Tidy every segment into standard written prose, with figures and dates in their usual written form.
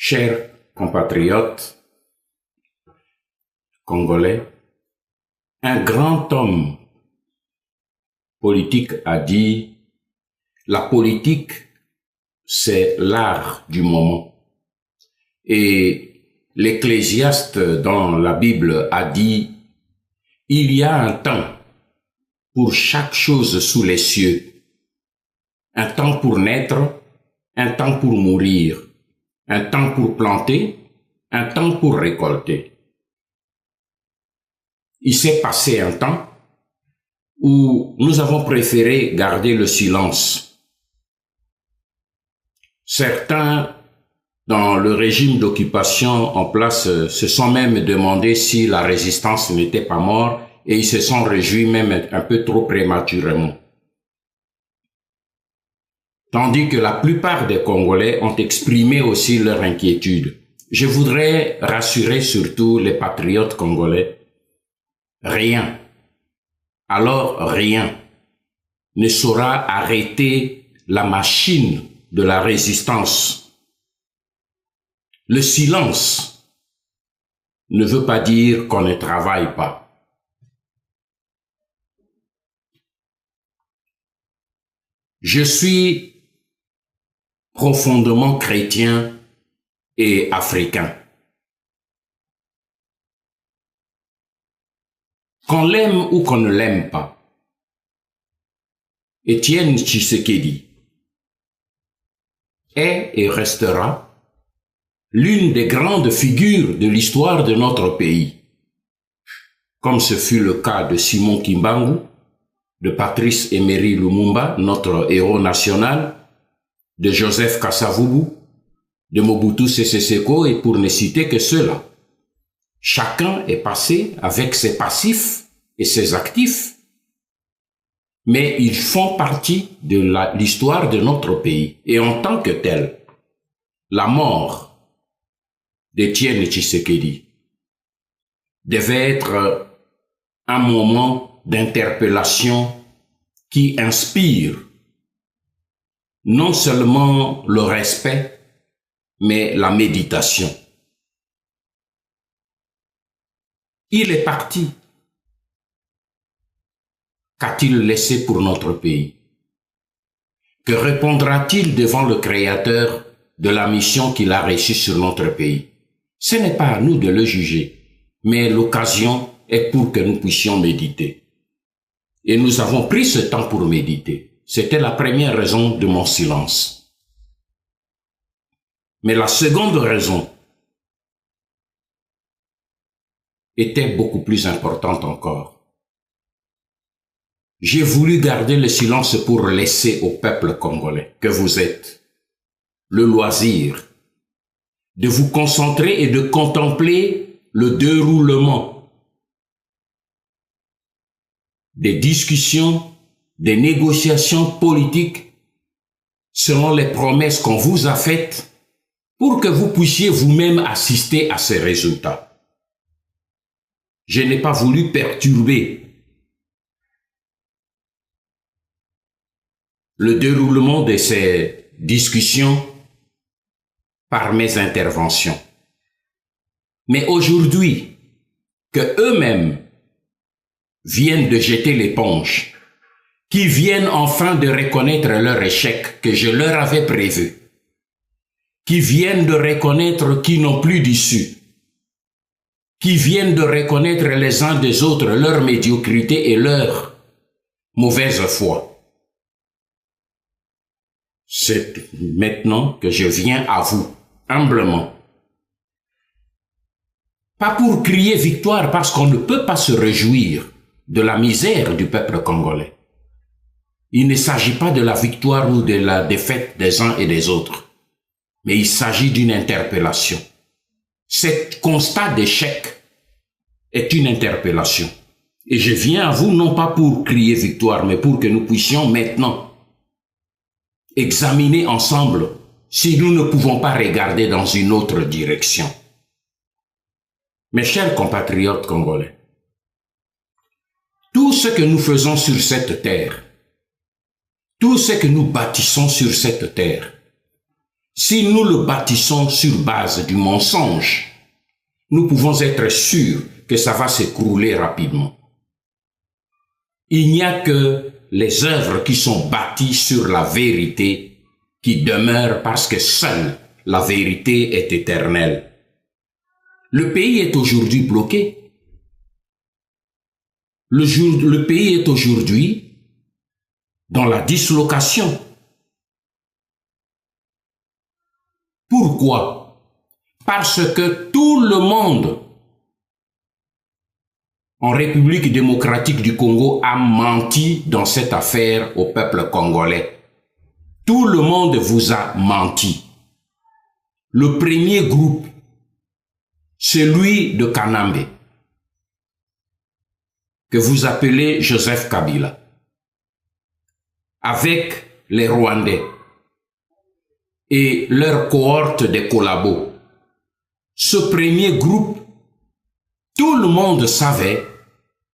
Chers compatriotes congolais, un grand homme politique a dit « La politique, c'est l'art du moment ». Et l'Ecclésiaste dans la Bible a dit « Il y a un temps pour chaque chose sous les cieux, un temps pour naître, un temps pour mourir, un temps pour planter, un temps pour récolter ». Il s'est passé un temps où nous avons préféré garder le silence. Certains, dans le régime d'occupation en place, se sont même demandé si la résistance n'était pas morte et ils se sont réjouis même un peu trop prématurément. Tandis que la plupart des Congolais ont exprimé aussi leur inquiétude. Je voudrais rassurer surtout les patriotes congolais. Rien, alors rien, ne saura arrêter la machine de la résistance. Le silence ne veut pas dire qu'on ne travaille pas. Je suis profondément chrétien et africain. Qu'on l'aime ou qu'on ne l'aime pas, Étienne Tshisekedi est et restera l'une des grandes figures de l'histoire de notre pays, comme ce fut le cas de Simon Kimbangu, de Patrice Emery Lumumba, notre héros national, de Joseph Kasavubu, de Mobutu Sese Seko, et pour ne citer que ceux-là. Chacun est passé avec ses passifs et ses actifs, mais ils font partie de l'histoire de notre pays. Et en tant que tel, la mort d'Étienne Tshisekedi devait être un moment d'interpellation qui inspire non seulement le respect, mais la méditation. Il est parti. Qu'a-t-il laissé pour notre pays? Que répondra-t-il devant le Créateur de la mission qu'il a reçue sur notre pays? Ce n'est pas à nous de le juger, mais l'occasion est pour que nous puissions méditer. Et nous avons pris ce temps pour méditer. C'était la première raison de mon silence. Mais la seconde raison était beaucoup plus importante encore. J'ai voulu garder le silence pour laisser au peuple congolais que vous êtes le loisir de vous concentrer et de contempler le déroulement des discussions, des négociations politiques selon les promesses qu'on vous a faites pour que vous puissiez vous-même assister à ces résultats. Je n'ai pas voulu perturber le déroulement de ces discussions par mes interventions. Mais aujourd'hui, que eux-mêmes viennent de jeter l'éponge, qui viennent enfin de reconnaître leur échec que je leur avais prévu, qui viennent de reconnaître qu'ils n'ont plus d'issue, qui viennent de reconnaître les uns des autres leur médiocrité et leur mauvaise foi. C'est maintenant que je viens à vous, humblement. Pas pour crier victoire, parce qu'on ne peut pas se réjouir de la misère du peuple congolais. Il ne s'agit pas de la victoire ou de la défaite des uns et des autres, mais il s'agit d'une interpellation. Ce constat d'échec est une interpellation. Et je viens à vous non pas pour crier victoire, mais pour que nous puissions maintenant examiner ensemble si nous ne pouvons pas regarder dans une autre direction. Mes chers compatriotes congolais, tout ce que nous faisons sur cette terre, tout ce que nous bâtissons sur cette terre, Si nous le bâtissons sur base du mensonge, nous pouvons être sûrs que ça va s'écrouler rapidement. Il n'y a que les œuvres qui sont bâties sur la vérité qui demeurent parce que seule la vérité est éternelle. Le pays est aujourd'hui bloqué. Le pays est aujourd'hui dans la dislocation. Pourquoi? Parce que tout le monde en République démocratique du Congo a menti dans cette affaire au peuple congolais. Tout le monde vous a menti. Le premier groupe, celui de Kanambe, que vous appelez Joseph Kabila, avec les Rwandais et leur cohorte de collabos. Ce premier groupe, tout le monde savait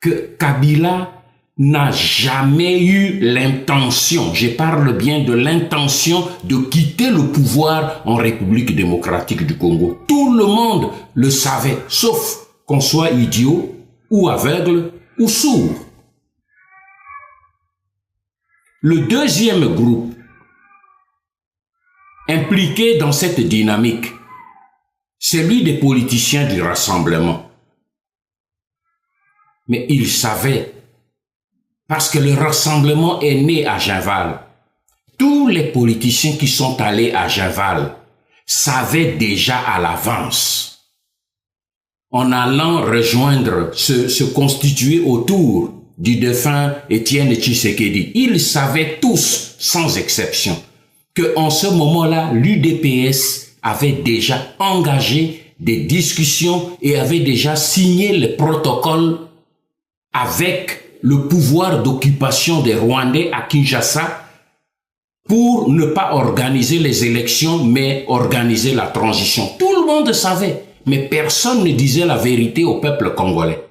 que Kabila n'a jamais eu l'intention, je parle bien de l'intention de quitter le pouvoir en République démocratique du Congo. Tout le monde le savait, sauf qu'on soit idiot ou aveugle ou sourd. Le deuxième groupe impliqué dans cette dynamique, c'est celui des politiciens du Rassemblement. Mais ils savaient, parce que le Rassemblement est né à Genval. Tous les politiciens qui sont allés à Genval savaient déjà à l'avance, en allant rejoindre, se constituer autour du défunt Étienne Tshisekedi. Ils savaient tous, sans exception, qu'en ce moment-là, l'UDPS avait déjà engagé des discussions et avait déjà signé le protocole avec le pouvoir d'occupation des Rwandais à Kinshasa pour ne pas organiser les élections, mais organiser la transition. Tout le monde savait, mais personne ne disait la vérité au peuple congolais.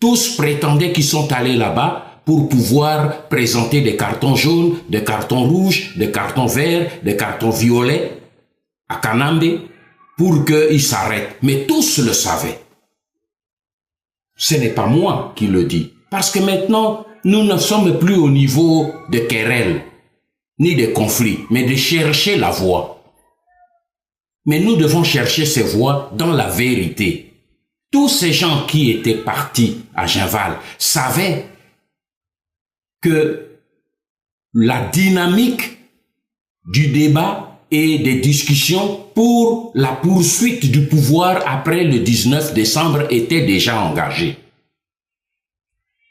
Tous prétendaient qu'ils sont allés là-bas pour pouvoir présenter des cartons jaunes, des cartons rouges, des cartons verts, des cartons violets à Kanambe pour qu'ils s'arrêtent. Mais tous le savaient. Ce n'est pas moi qui le dis. Parce que maintenant, nous ne sommes plus au niveau de querelles, ni de conflits, mais de chercher la voie. Mais nous devons chercher ces voies dans la vérité. Tous ces gens qui étaient partis à Genval savaient que la dynamique du débat et des discussions pour la poursuite du pouvoir après le 19 décembre était déjà engagée.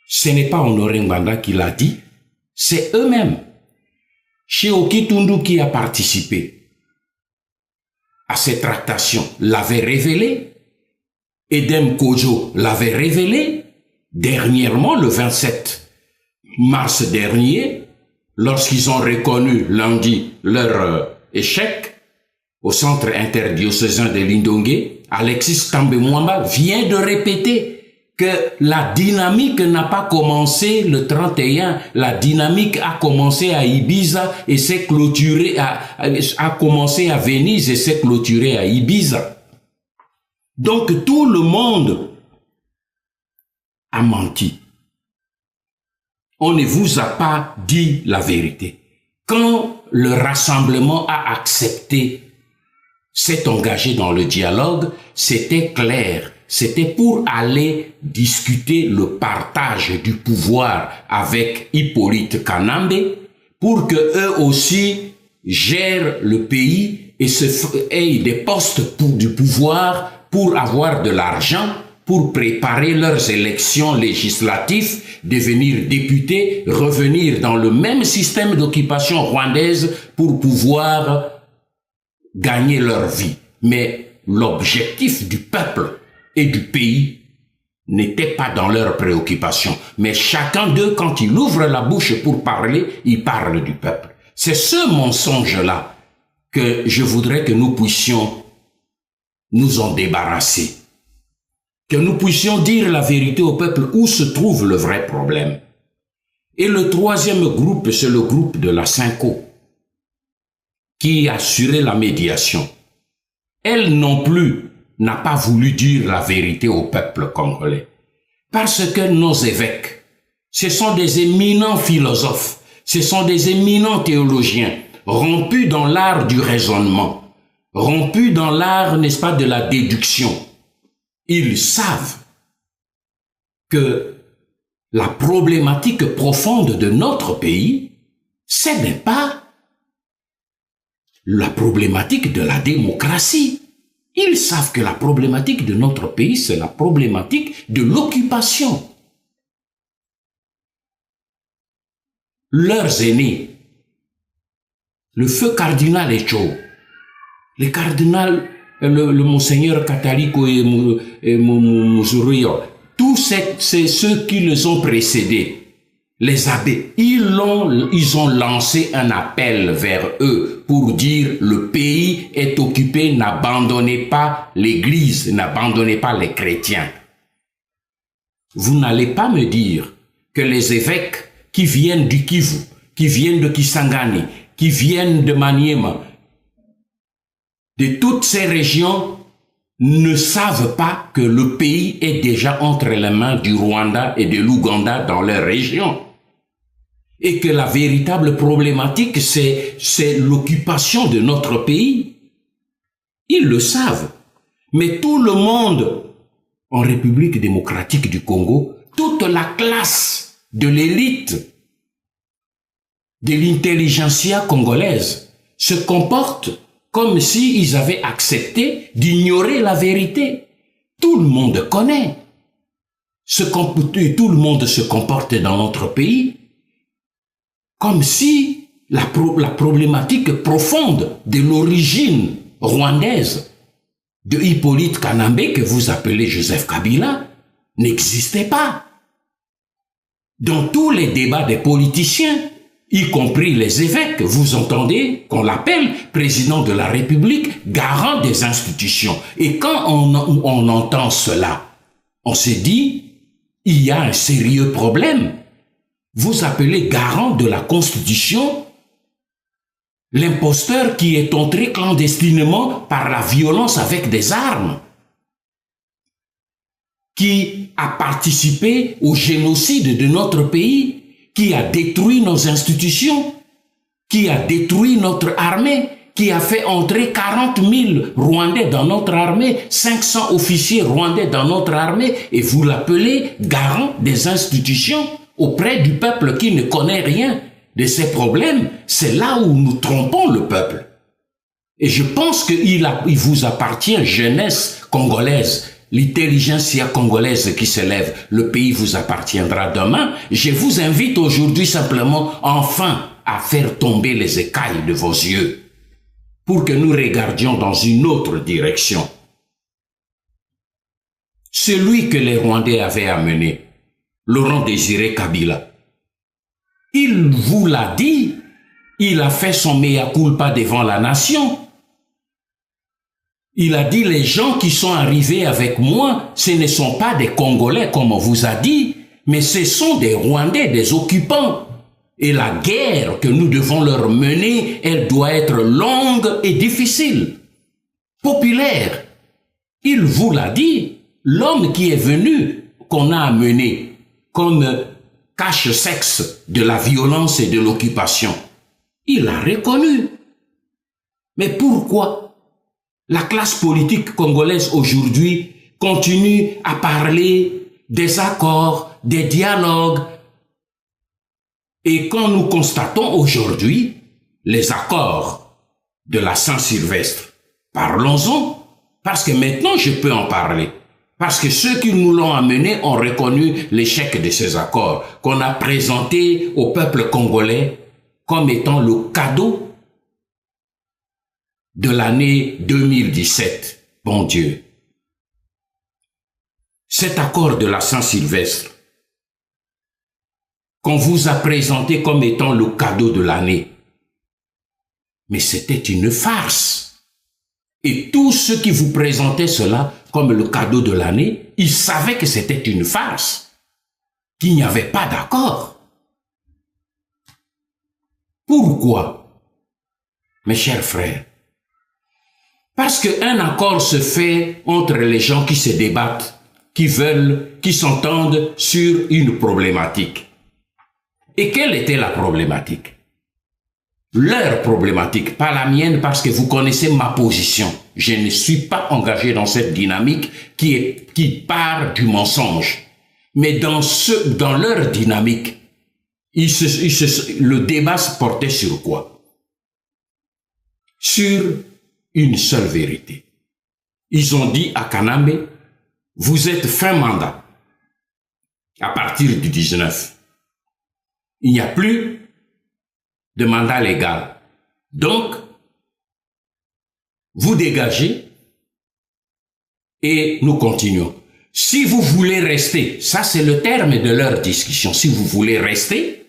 Ce n'est pas Honoré Ngbanda qui l'a dit, c'est eux-mêmes. Sheoki Tundu qui a participé à ces tractations l'avait révélé, Edem Kojo l'avait révélé, dernièrement le 27 mars dernier, lorsqu'ils ont reconnu lundi leur échec au centre interdiocésain de Lindongué, Alexis Tambe Mwamba vient de répéter que la dynamique n'a pas commencé le 31, la dynamique a commencé à Ibiza et s'est clôturée a commencé à Venise et s'est clôturée à Ibiza. Donc tout le monde a menti. On ne vous a pas dit la vérité. Quand le rassemblement a accepté, s'est engagé dans le dialogue, c'était clair. C'était pour aller discuter le partage du pouvoir avec Hippolyte Kanambe pour que eux aussi gèrent le pays et aient des postes du pouvoir pour avoir de l'argent, pour préparer leurs élections législatives, devenir députés, revenir dans le même système d'occupation rwandaise pour pouvoir gagner leur vie. Mais l'objectif du peuple et du pays n'était pas dans leurs préoccupations. Mais chacun d'eux, quand il ouvre la bouche pour parler, il parle du peuple. C'est ce mensonge-là que je voudrais que nous puissions nous en débarrasser. Que nous puissions dire la vérité au peuple où se trouve le vrai problème. Et le troisième groupe, c'est le groupe de la Synco. qui assurait la médiation, elle non plus n'a pas voulu dire la vérité au peuple congolais. Parce que nos évêques, ce sont des éminents philosophes, ce sont des éminents théologiens, rompus dans l'art du raisonnement, rompus dans l'art, n'est-ce pas, de la déduction. Ils savent que la problématique profonde de notre pays, ce n'est pas la problématique de la démocratie. Ils savent que la problématique de notre pays, c'est la problématique de l'occupation. Leurs aînés, le feu cardinal Echo, le cardinal, le monseigneur Catalico et Mouzurio, tous ceux qui les ont précédés, les abbés, ils ont lancé un appel vers eux pour dire le pays est occupé, n'abandonnez pas l'Église, n'abandonnez pas les chrétiens. Vous n'allez pas me dire que les évêques qui viennent du Kivu, qui viennent de Kisangani, qui viennent de Maniema, de toutes ces régions, ne savent pas que le pays est déjà entre les mains du Rwanda et de l'Ouganda dans leur région. Et que la véritable problématique, c'est l'occupation de notre pays. Ils le savent. Mais tout le monde, en République démocratique du Congo, toute la classe de l'élite, de l'intelligentsia congolaise, se comporte comme s'ils avaient accepté d'ignorer la vérité. Tout le monde connaît. Tout le monde se comporte dans notre pays comme si la problématique profonde de l'origine rwandaise de Hippolyte Kanambe, que vous appelez Joseph Kabila, n'existait pas. Dans tous les débats des politiciens, y compris les évêques, vous entendez qu'on l'appelle président de la République, garant des institutions. Et quand on entend cela, on se dit, il y a un sérieux problème. Vous appelez garant de la Constitution l'imposteur qui est entré clandestinement par la violence avec des armes, qui a participé au génocide de notre pays, qui a détruit nos institutions, qui a détruit notre armée, qui a fait entrer 40 000 Rwandais dans notre armée, 500 officiers rwandais dans notre armée, et vous l'appelez garant des institutions auprès du peuple qui ne connaît rien de ces problèmes. C'est là où nous trompons le peuple. Et je pense qu'il vous appartient, jeunesse congolaise, l'intelligentsia congolaise qui s'élève, le pays vous appartiendra demain. Je vous invite aujourd'hui simplement, enfin, à faire tomber les écailles de vos yeux pour que nous regardions dans une autre direction. Celui que les Rwandais avaient amené, Laurent Désiré Kabila, il vous l'a dit, il a fait son mea culpa devant la nation. Il a dit, les gens qui sont arrivés avec moi, ce ne sont pas des Congolais comme on vous a dit, mais ce sont des Rwandais, des occupants. Et la guerre que nous devons leur mener, elle doit être longue et difficile, populaire. Il vous l'a dit, l'homme qui est venu, qu'on a amené comme cache-sexe de la violence et de l'occupation, il a reconnu. Mais pourquoi la classe politique congolaise aujourd'hui continue à parler des accords, des dialogues? Et quand nous constatons aujourd'hui les accords de la Saint-Sylvestre, parlons-en, parce que maintenant je peux en parler. Parce que ceux qui nous l'ont amené ont reconnu l'échec de ces accords qu'on a présentés au peuple congolais comme étant le cadeau de l'année 2017. Bon Dieu. Cet accord de la Saint-Sylvestre qu'on vous a présenté comme étant le cadeau de l'année, mais c'était une farce. Et tous ceux qui vous présentaient cela comme le cadeau de l'année, ils savaient que c'était une farce, qu'il n'y avait pas d'accord. Pourquoi? mes chers frères. Parce qu'un accord se fait entre les gens qui se débattent, qui veulent, qui s'entendent sur une problématique. Et quelle était la problématique? Leur problématique, pas la mienne, parce que vous connaissez ma position. Je ne suis pas engagé dans cette dynamique qui part du mensonge. Mais dans leur dynamique, le débat se portait sur quoi? Sur une seule vérité. Ils ont dit à Kanambe, vous êtes fin mandat. À partir du 19. Il n'y a plus de mandat légal. Donc, vous dégagez et nous continuons. Si vous voulez rester, ça c'est le terme de leur discussion, si vous voulez rester,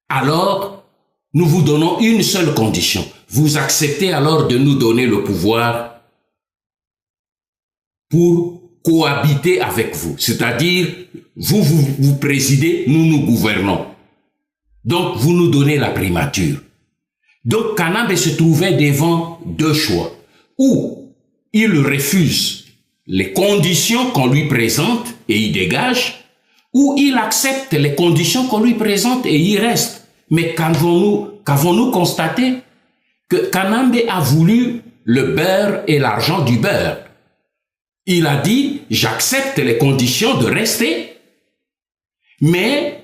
alors nous vous donnons une seule condition. Vous acceptez alors de nous donner le pouvoir pour cohabiter avec vous. C'est-à-dire, vous présidez, nous gouvernons. Donc, vous nous donnez la primature. Donc, Kanambe se trouvait devant deux choix. Ou il refuse les conditions qu'on lui présente et il dégage, ou il accepte les conditions qu'on lui présente et il reste. Mais qu'avons-nous constaté? Que Kanambe a voulu le beurre et l'argent du beurre. Il a dit, j'accepte les conditions de rester, mais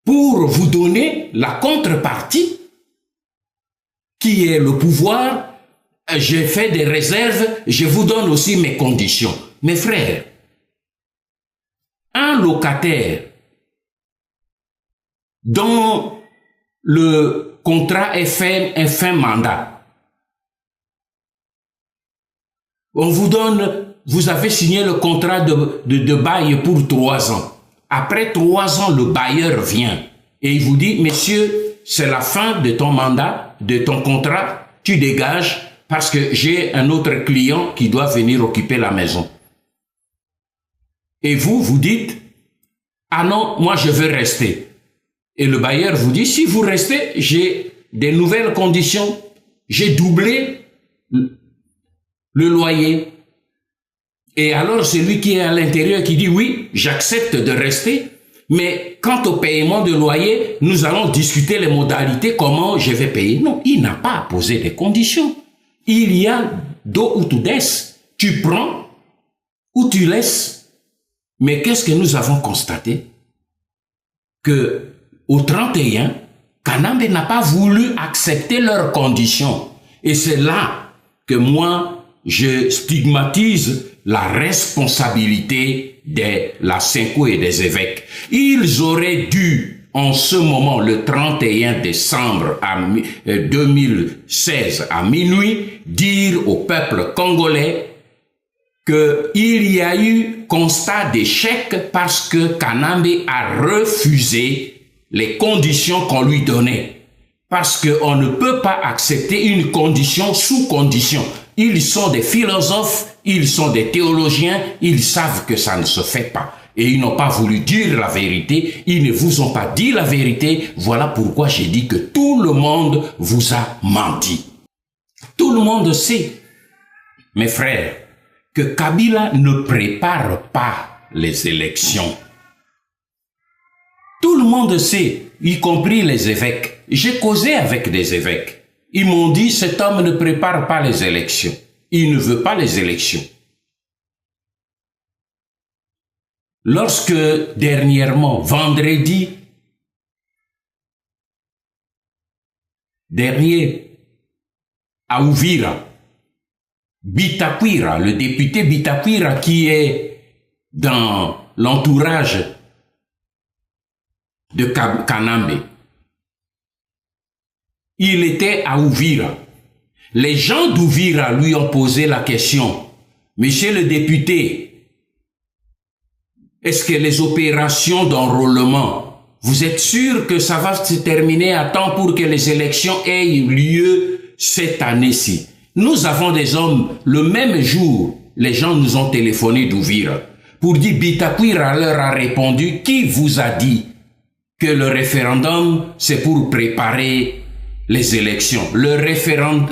pour vous donner la contrepartie, qui est le pouvoir, j'ai fait des réserves, je vous donne aussi mes conditions. Mes frères, un locataire dont le contrat est fin mandat, on vous donne, vous avez signé le contrat de bail pour 3 ans. Après 3 ans, le bailleur vient et il vous dit, monsieur, c'est la fin de ton mandat, de ton contrat, tu dégages parce que j'ai un autre client qui doit venir occuper la maison. Et vous dites, ah non, moi je veux rester. Et le bailleur vous dit, si vous restez, j'ai des nouvelles conditions, j'ai doublé le loyer. Et alors celui qui est à l'intérieur qui dit, oui, j'accepte de rester, mais quant au paiement de loyer, nous allons discuter les modalités, comment je vais payer. Non, il n'a pas à poser des conditions. Il y a do ou tu des. Tu prends ou tu laisses. Mais qu'est-ce que nous avons constaté? Que au 31, Kanambe n'a pas voulu accepter leurs conditions. Et c'est là que moi, je stigmatise la responsabilité de la Senko et des évêques. Ils auraient dû, en ce moment, le 31 décembre 2016 à minuit, dire au peuple congolais qu'il y a eu constat d'échec parce que Kanambe a refusé les conditions qu'on lui donnait. Parce qu'on ne peut pas accepter une condition sous condition. Ils sont des philosophes, ils sont des théologiens, ils savent que ça ne se fait pas. Et ils n'ont pas voulu dire la vérité, ils ne vous ont pas dit la vérité. Voilà pourquoi j'ai dit que tout le monde vous a menti. Tout le monde sait, mes frères, que Kabila ne prépare pas les élections. Tout le monde sait, y compris les évêques. J'ai causé avec des évêques. Ils m'ont dit, cet homme ne prépare pas les élections. Il ne veut pas les élections. Lorsque, dernièrement, vendredi dernier, à Uvira, Bitakwira, le député Bitakwira qui est dans l'entourage de Kanambe, il était à Uvira. Les gens d'Uvira lui ont posé la question, monsieur le député, est-ce que les opérations d'enrôlement, vous êtes sûr que ça va se terminer à temps pour que les élections aient lieu cette année-ci? Nous avons des hommes, le même jour, les gens nous ont téléphoné d'Uvira pour dire, Bitakwira leur a répondu, qui vous a dit que le référendum, c'est pour préparer les élections, le référendum,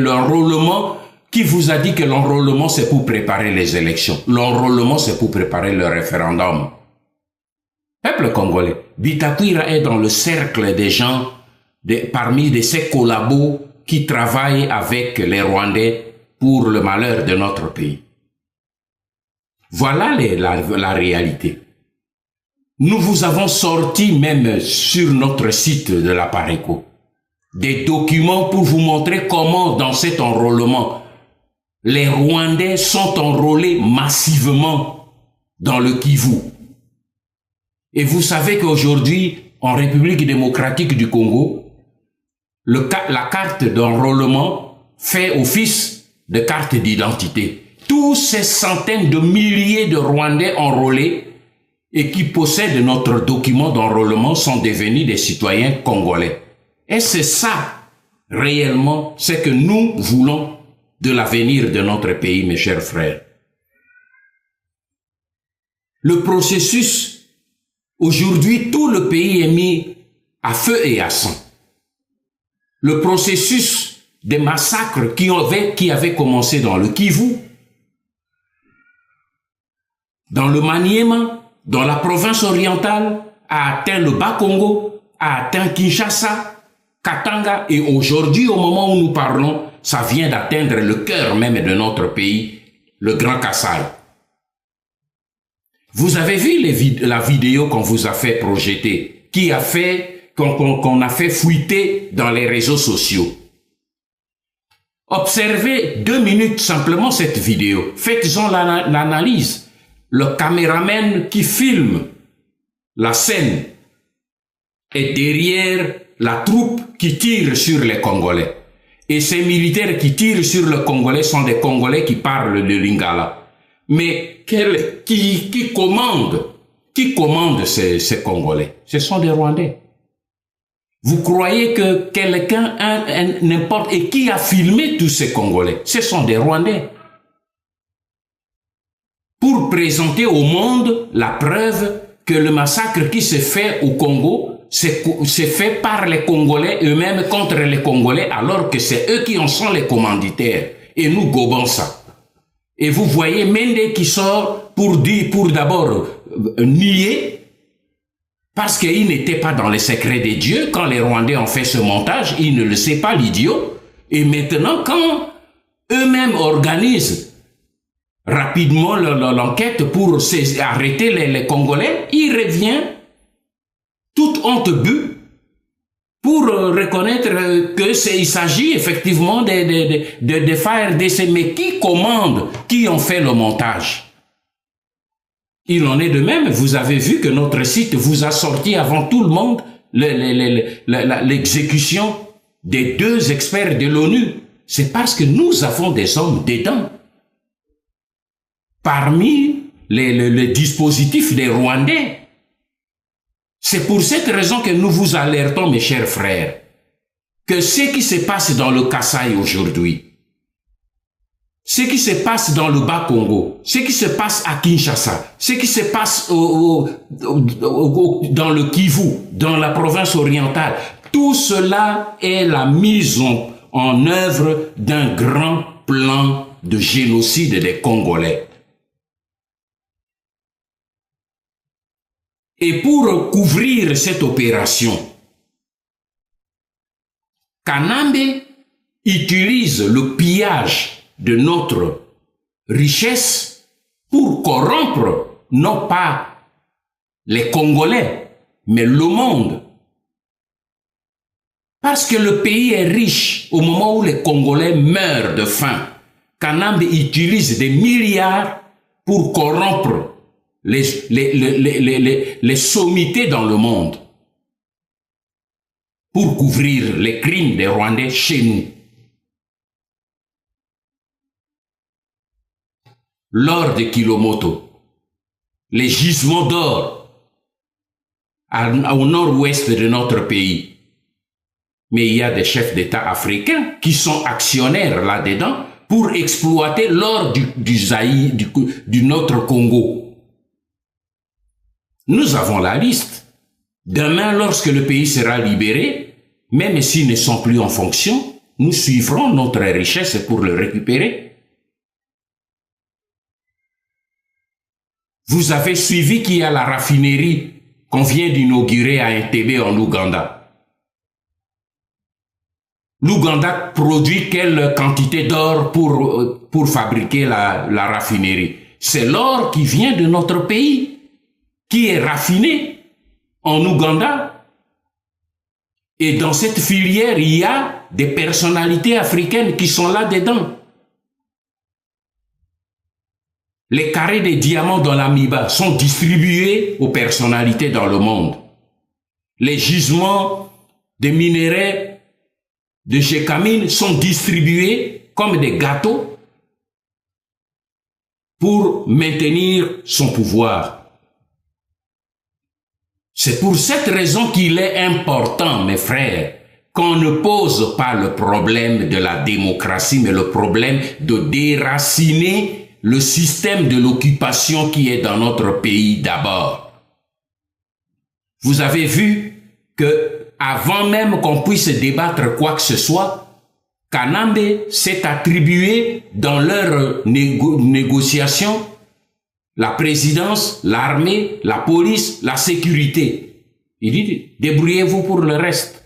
l'enrôlement, qui vous a dit que l'enrôlement c'est pour préparer les élections? L'enrôlement c'est pour préparer le référendum. Peuple congolais, Bitakwira est dans le cercle des gens, parmi de ces collabos qui travaillent avec les Rwandais pour le malheur de notre pays. Voilà la réalité. Nous vous avons sorti même sur notre site de la Pareco des documents pour vous montrer comment dans cet enrôlement, les Rwandais sont enrôlés massivement dans le Kivu. Et vous savez qu'aujourd'hui, en République démocratique du Congo, la carte d'enrôlement fait office de carte d'identité. Tous ces centaines de milliers de Rwandais enrôlés et qui possèdent notre document d'enrôlement sont devenus des citoyens congolais. Et c'est ça, réellement, ce que nous voulons de l'avenir de notre pays, mes chers frères. Le processus, aujourd'hui, tout le pays est mis à feu et à sang. Le processus des massacres qui avaient commencé dans le Kivu, dans le Maniema, dans la province orientale, a atteint le Bas-Congo, a atteint Kinshasa, Katanga, et aujourd'hui, au moment où nous parlons, ça vient d'atteindre le cœur même de notre pays, le Grand Kasaï. Vous avez vu la vidéo qu'on vous a fait projeter, qu'on a fait fuiter dans les réseaux sociaux. Observez 2 minutes simplement cette vidéo. Faites-en l'analyse. Le caméraman qui filme la scène est derrière la troupe qui tire sur les Congolais. Et ces militaires qui tirent sur les Congolais sont des Congolais qui parlent le Lingala. Mais qui commande ces Congolais? Ce sont des Rwandais. Vous croyez que quelqu'un, n'importe, et qui a filmé tous ces Congolais? Ce sont des Rwandais. Pour présenter au monde la preuve que le massacre qui se fait au Congo, c'est fait par les Congolais eux-mêmes contre les Congolais, alors que c'est eux qui en sont les commanditaires. Et nous gobons ça. Et vous voyez Mende qui sort pour d'abord nier, parce qu'il n'était pas dans les secrets des dieux. Quand les Rwandais ont fait ce montage, il ne le sait pas, l'idiot. Et maintenant, quand eux-mêmes organisent rapidement l'enquête pour arrêter les Congolais, il revient toute honte bue pour reconnaître qu'il s'agit effectivement de FARDC. Mais qui commande? Qui ont fait le montage? Il en est de même. Vous avez vu que notre site vous a sorti avant tout le monde l'exécution des 2 experts de l'ONU. C'est parce que nous avons des hommes dedans. Parmi les dispositifs des Rwandais. C'est pour cette raison que nous vous alertons, mes chers frères, que ce qui se passe dans le Kasaï aujourd'hui, ce qui se passe dans le Bas-Congo, ce qui se passe à Kinshasa, ce qui se passe dans le Kivu, dans la province orientale, tout cela est la mise en œuvre d'un grand plan de génocide des Congolais. Et pour couvrir cette opération, Kanambe utilise le pillage de notre richesse pour corrompre non pas les Congolais, mais le monde. Parce que le pays est riche au moment où les Congolais meurent de faim. Kanambe utilise des milliards pour corrompre les sommités dans le monde, pour couvrir les crimes des Rwandais chez nous. L'or de Kilomoto, les gisements d'or au nord-ouest de notre pays. Mais il y a des chefs d'État africains qui sont actionnaires là-dedans pour exploiter l'or du notre Congo. Nous avons la liste. Demain, lorsque le pays sera libéré, même s'ils ne sont plus en fonction, nous suivrons notre richesse pour le récupérer. Vous avez suivi qu'il y a la raffinerie qu'on vient d'inaugurer à Entebbe en Ouganda. L'Ouganda produit quelle quantité d'or pour fabriquer la raffinerie? C'est l'or qui vient de notre pays, qui est raffiné en Ouganda. Et dans cette filière, il y a des personnalités africaines qui sont là-dedans. Les carrés de diamants dans l'Amiba sont distribués aux personnalités dans le monde. Les gisements de minerais de Gécamine sont distribués comme des gâteaux pour maintenir son pouvoir. C'est pour cette raison qu'il est important, mes frères, qu'on ne pose pas le problème de la démocratie, mais le problème de déraciner le système de l'occupation qui est dans notre pays d'abord. Vous avez vu que avant même qu'on puisse débattre quoi que ce soit, Kanambe s'est attribué dans leurs négociations la présidence, l'armée, la police, la sécurité. Il dit, débrouillez-vous pour le reste.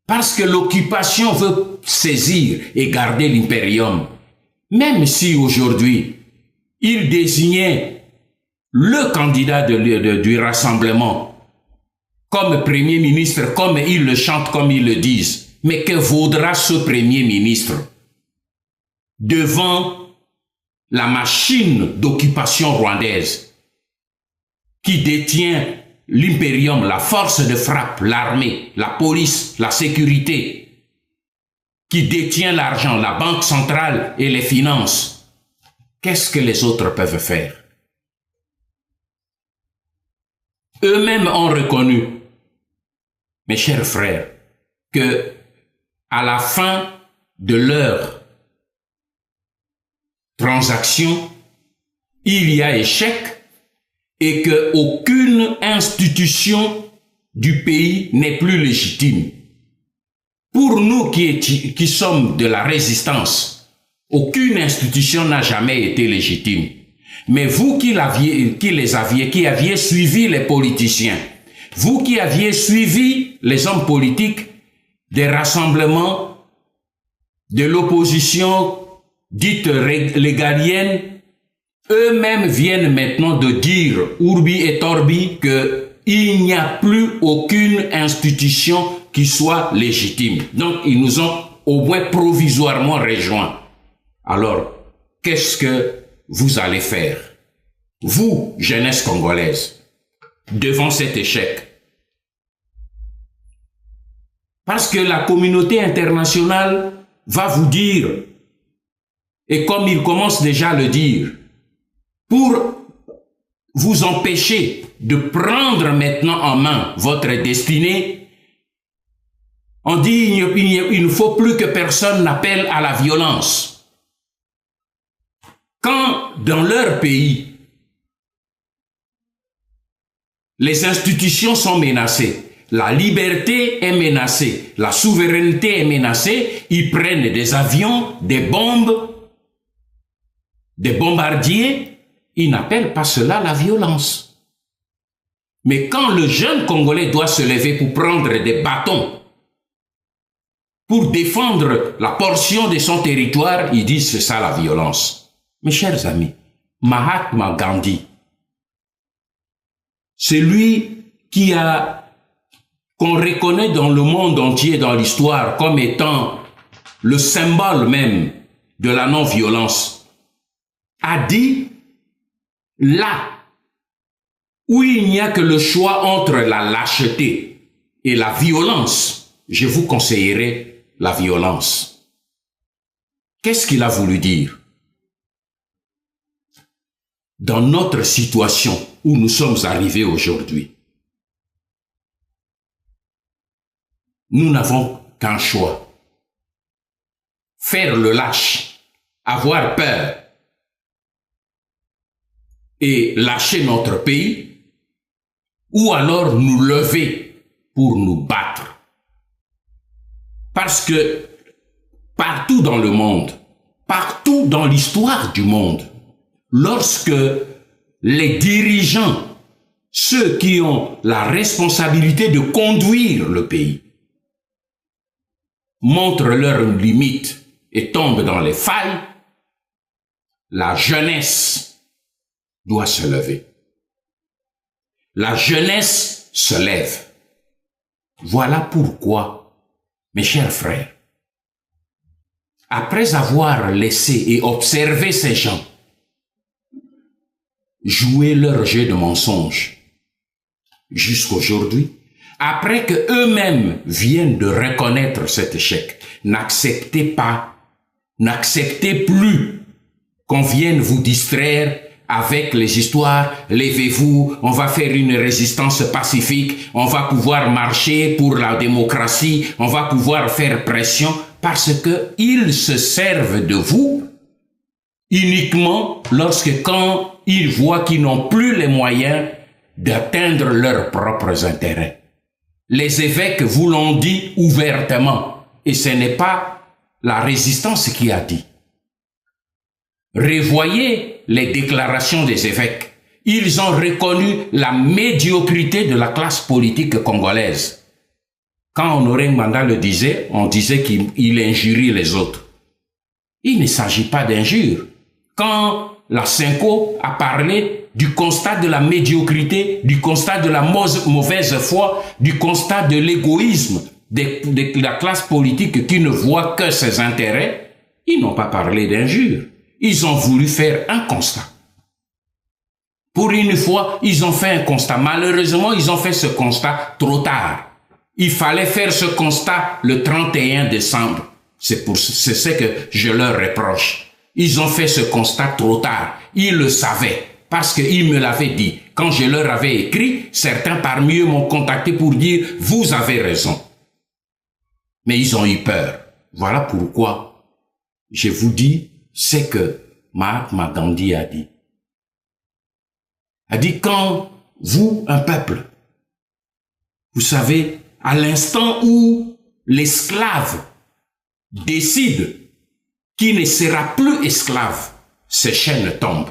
Parce que l'occupation veut saisir et garder l'impérium. Même si aujourd'hui, il désignait le candidat du rassemblement comme premier ministre, comme ils le chantent, comme ils le disent. Mais que vaudra ce premier ministre devant la machine d'occupation rwandaise qui détient l'impérium, la force de frappe, l'armée, la police, la sécurité, qui détient l'argent, la banque centrale et les finances? Qu'est-ce que les autres peuvent faire? Eux-mêmes ont reconnu, mes chers frères, que à la fin de leur transaction, il y a échec et que aucune institution du pays n'est plus légitime. Pour nous qui sommes de la résistance, aucune institution n'a jamais été légitime. Mais vous qui aviez suivi les politiciens, vous qui aviez suivi les hommes politiques des rassemblements de l'opposition dite légalienne, eux-mêmes viennent maintenant de dire, Urbi et Torbi, qu'il n'y a plus aucune institution qui soit légitime. Donc, ils nous ont au moins provisoirement rejoints. Alors, qu'est-ce que vous allez faire, vous, jeunesse congolaise, devant cet échec? Parce que la communauté internationale va vous dire, et comme il commence déjà à le dire, pour vous empêcher de prendre maintenant en main votre destinée, on dit il ne faut plus que personne n'appelle à la violence. Quand dans leur pays, les institutions sont menacées, la liberté est menacée, la souveraineté est menacée, ils prennent des avions, des bombes, des bombardiers, ils n'appellent pas cela la violence. Mais quand le jeune Congolais doit se lever pour prendre des bâtons, pour défendre la portion de son territoire, ils disent c'est ça la violence. Mes chers amis, Mahatma Gandhi, c'est lui qu'on reconnaît dans le monde entier, dans l'histoire, comme étant le symbole même de la non-violence, a dit, là où il n'y a que le choix entre la lâcheté et la violence, je vous conseillerais la violence. Qu'est-ce qu'il a voulu dire? Dans notre situation où nous sommes arrivés aujourd'hui, nous n'avons qu'un choix. Faire le lâche, avoir peur et lâcher notre pays, ou alors nous lever pour nous battre. Parce que partout dans le monde, partout dans l'histoire du monde, lorsque les dirigeants, ceux qui ont la responsabilité de conduire le pays, montrent leurs limites et tombent dans les failles, la jeunesse doit se lever. La jeunesse se lève. Voilà pourquoi, mes chers frères, après avoir laissé et observé ces gens jouer leur jeu de mensonge jusqu'aujourd'hui, après que eux-mêmes viennent de reconnaître cet échec, n'acceptez pas, n'acceptez plus qu'on vienne vous distraire avec les histoires, levez-vous, on va faire une résistance pacifique, on va pouvoir marcher pour la démocratie, on va pouvoir faire pression, parce que ils se servent de vous uniquement quand ils voient qu'ils n'ont plus les moyens d'atteindre leurs propres intérêts. Les évêques vous l'ont dit ouvertement, et ce n'est pas la résistance qui a dit. Revoyez les déclarations des évêques. Ils ont reconnu la médiocrité de la classe politique congolaise. Quand Honoré Nganda le disait, on disait qu'il injurie les autres. Il ne s'agit pas d'injure. Quand la Cinco a parlé du constat de la médiocrité, du constat de la mauvaise foi, du constat de l'égoïsme de la classe politique qui ne voit que ses intérêts, ils n'ont pas parlé d'injure. Ils ont voulu faire un constat. Pour une fois, ils ont fait un constat. Malheureusement, ils ont fait ce constat trop tard. Il fallait faire ce constat le 31 décembre. C'est ce que je leur reproche. Ils ont fait ce constat trop tard. Ils le savaient parce qu'ils me l'avaient dit. Quand je leur avais écrit, certains parmi eux m'ont contacté pour dire « Vous avez raison ». Mais ils ont eu peur. Voilà pourquoi je vous dis ce que Mahatma Gandhi a dit. A dit quand vous, un peuple, vous savez, à l'instant où l'esclave décide qu'il ne sera plus esclave, ses chaînes tombent.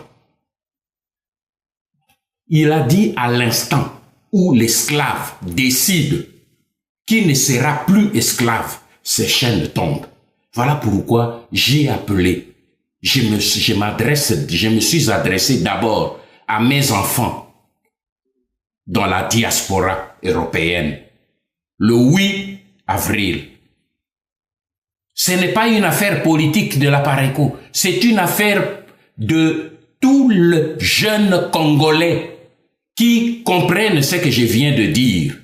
Il a dit à l'instant où l'esclave décide qu'il ne sera plus esclave, ses chaînes tombent. Voilà pourquoi j'ai appelé, je me suis adressé d'abord à mes enfants dans la diaspora européenne le 8 avril. Ce n'est pas une affaire politique de la Pareco, c'est une affaire de tous les jeunes Congolais qui comprennent ce que je viens de dire.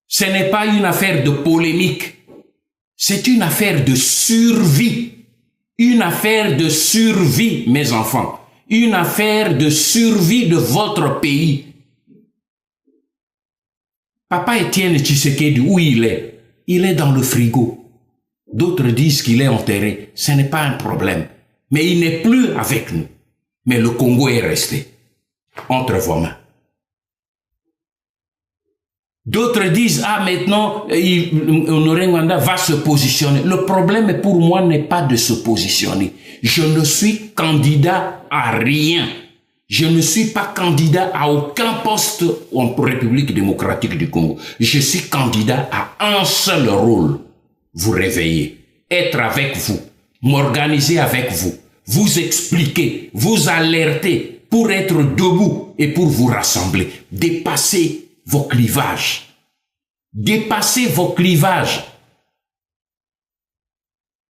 Ce n'est pas une affaire de polémique, c'est une affaire de survie. Une affaire de survie, mes enfants. Une affaire de survie de votre pays. Papa Étienne Tshisekedi, où il est? Il est dans le frigo. D'autres disent qu'il est enterré. Ce n'est pas un problème. Mais il n'est plus avec nous. Mais le Congo est resté entre vos mains. D'autres disent, ah maintenant, Honoré Nganda va se positionner. Le problème pour moi n'est pas de se positionner. Je ne suis candidat à rien. Je ne suis pas candidat à aucun poste en République démocratique du Congo. Je suis candidat à un seul rôle. Vous réveiller, être avec vous, m'organiser avec vous, vous expliquer, vous alerter pour être debout et pour vous rassembler. Dépasser vos clivages. Dépassez vos clivages.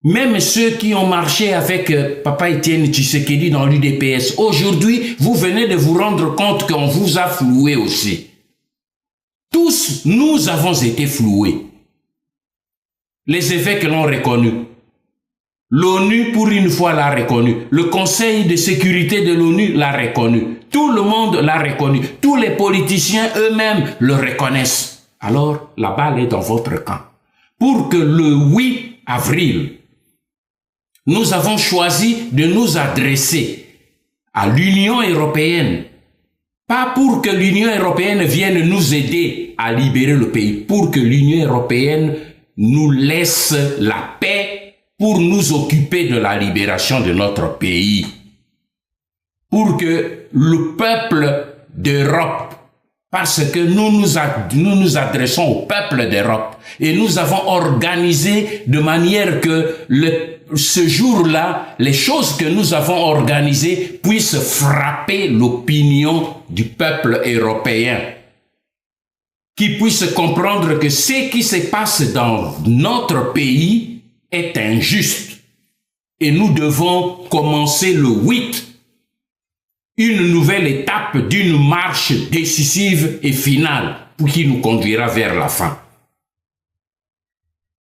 Même ceux qui ont marché avec Papa Étienne Tshisekedi dans l'UDPS, aujourd'hui, vous venez de vous rendre compte qu'on vous a floué aussi. Tous, nous avons été floués. Les évêques l'ont reconnu. L'ONU, pour une fois, l'a reconnu. Le Conseil de sécurité de l'ONU l'a reconnu. Tout le monde l'a reconnu. Tous les politiciens eux-mêmes le reconnaissent. Alors, la balle est dans votre camp. Pour que le 8 avril, nous avons choisi de nous adresser à l'Union européenne. Pas pour que l'Union européenne vienne nous aider à libérer le pays. Pour que l'Union européenne nous laisse la paix pour nous occuper de la libération de notre pays. Pour que le peuple d'Europe, parce que nous nous adressons au peuple d'Europe et nous avons organisé de manière que ce jour-là, les choses que nous avons organisées puissent frapper l'opinion du peuple européen, qui puisse comprendre que ce qui se passe dans notre pays est injuste et nous devons commencer le 8, une nouvelle étape d'une marche décisive et finale pour qui nous conduira vers la fin.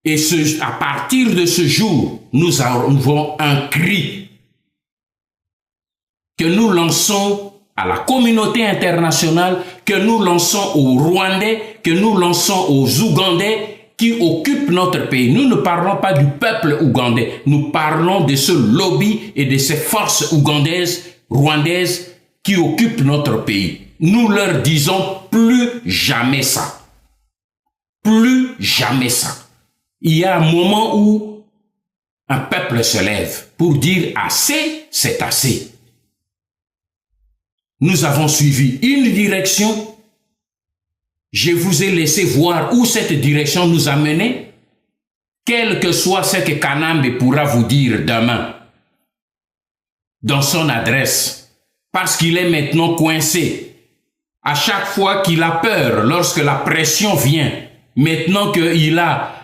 Et à partir de ce jour, nous avons un cri que nous lançons à la communauté internationale, que nous lançons aux Rwandais, que nous lançons aux Ougandais qui occupent notre pays. Nous ne parlons pas du peuple ougandais, nous parlons de ce lobby et de ces forces ougandaises, rwandaises qui occupent notre pays. Nous leur disons plus jamais ça. Plus jamais ça. Il y a un moment où un peuple se lève pour dire assez, c'est assez. Nous avons suivi une direction. Je vous ai laissé voir où cette direction nous a menés. Quel que soit ce que Kanambe pourra vous dire demain dans son adresse, parce qu'il est maintenant coincé. À chaque fois qu'il a peur, lorsque la pression vient, maintenant qu'il a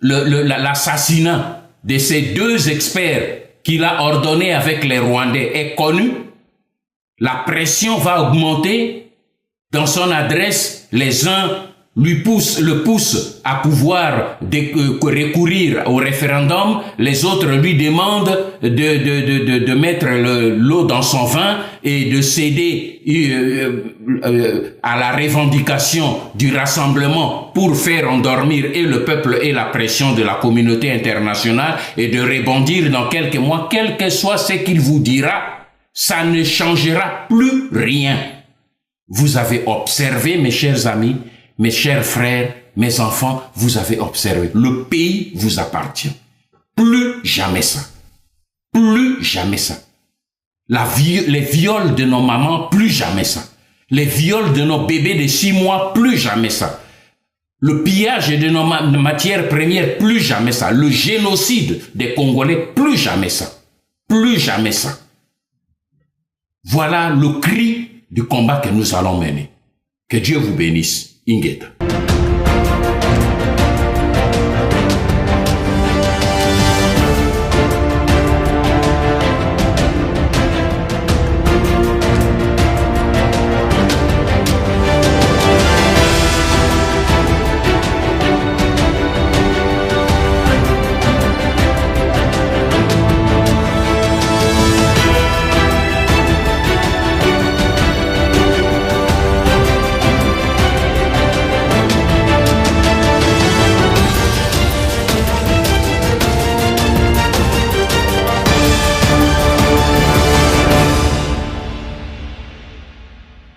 l'assassinat de ces 2 experts qu'il a ordonné avec les Rwandais est connu, la pression va augmenter. Dans son adresse, les uns le poussent à pouvoir recourir au référendum, les autres lui demandent de mettre l'eau dans son vin et de céder à la revendication du rassemblement pour faire endormir et le peuple et la pression de la communauté internationale et de rebondir dans quelques mois, quel que soit ce qu'il vous dira, ça ne changera plus rien. Vous avez observé, mes chers amis, mes chers frères, mes enfants, vous avez observé. Le pays vous appartient. Plus jamais ça. Plus jamais ça. Les viols de nos mamans, plus jamais ça. Les viols de nos bébés de 6 mois, plus jamais ça. Le pillage de nos matières premières, plus jamais ça. Le génocide des Congolais, plus jamais ça. Plus jamais ça. Voilà le cri du combat que nous allons mener. Que Dieu vous bénisse. Ingeta.